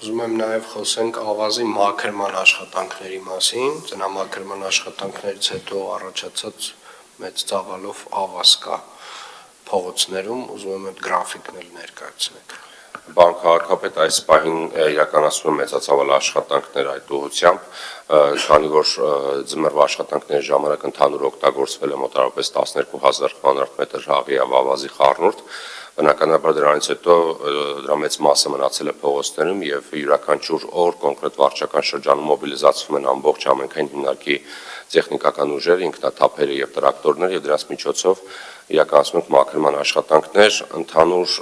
Ուզում եմ նաև խոսենք ավազի մաքրման աշխատանքների մասին, ծնամաքրման աշխատանքներից հետո առաջացած մեծ ծավալով ավազ կա փողոցներում, ուզում եմ այդ գրաֆիկն էլ ներկայացնեք։ Բան քաղաքապետ այս պահին իրականացնում է մեծածավալ աշխատանքներ այդ ուղղությամբ, քանի որ ձմեռվա աշխատանքների ժամանակ ընդհանուր օգտագործվել է մոտավորապես 12,000 քվադրատ մետր հաղի եւ ավազի խառնուրդ, բնականաբար դրանից հետո դրա մեծ մասը մնացել է փողոցներում եւ յուրաքանչյուր օր կոնկրետ վարչական շրջանում մոբիլիզացվում են ամբողջ ամենքային հիմնարկի տեխնիկական ուժերը, ինքնաթափերը եւ տրակտորներ եւ դրանց միջոցով իրականացնում ենք մաքրման աշխատանքներ, ընդհանուր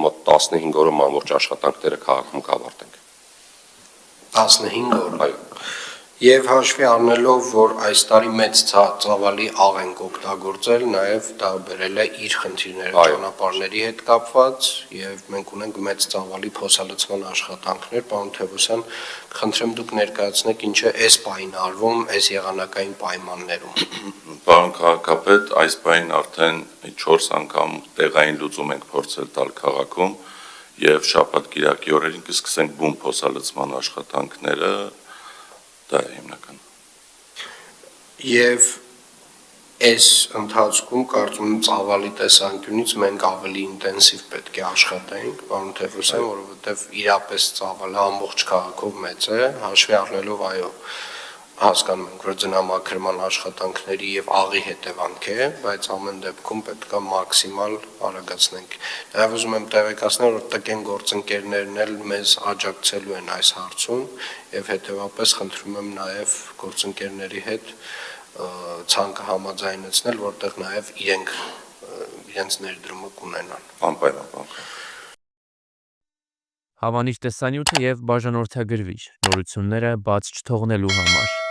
մոտ 15 օրում ամբողջ աշխատանքները քաղաքում կավարտենք։ 15 օր։ Այո։ Եվ հաշվի առնելով, որ այս տարի մեծ ծավալի աղ ենք օգտագործել, նաև դա բերել է իր խնդիրները ճանապարհների հետ կապված, եւ մենք ունենք մեծ ծավալի փոսալցման աշխատանքներ, պարոն Թևոսյան, խնդրեմ դուք ներկայացնեք ինչ է այս պահին արվում այս եղանակային պայմաններում։ Պարոն քաղաքապետ, այս պահին արդեն 4 անգամ տեղային լուծում ենք փորձել տալ քաղաքում եւ շաբաթ-կիրակի օրերին կսկսենք բուն փոսալցման աշխատանքները, դա է հիմնական։ Եվ այս ընթացքում կարծում եմ ծավալի տեսանկյունից մենք ավելի ինտենսիվ պետք է աշխատենք, պարոն Թևոսյան, որովհետեւ իրապես ծավալը ամբողջ քաղաքով մեծ է, հաշվի առնելով այո, հասկանում ենք, որ ձնամաքրման աշխատանքների եւ աղի հետևանք է, բայց ամեն դեպքում պետք է մաքսիմալ արագացնենք։ Նաեւ ուզում եմ տեղեկացնել, որ ՏԿ-ն գործընկերներն էլ մեզ աջակցելու են այս հարցում եւ հետեւաբար խնդրում եմ նաեւ գործընկերների հետ ցանկը համաձայնեցնել, որտեղ նաեւ իրենց ներդրումը կունենան։ Անպայման։ Հավանիչ տեսանյութը եւ բաժանորդագրվիչ նորությունները բաց չթողնելու համար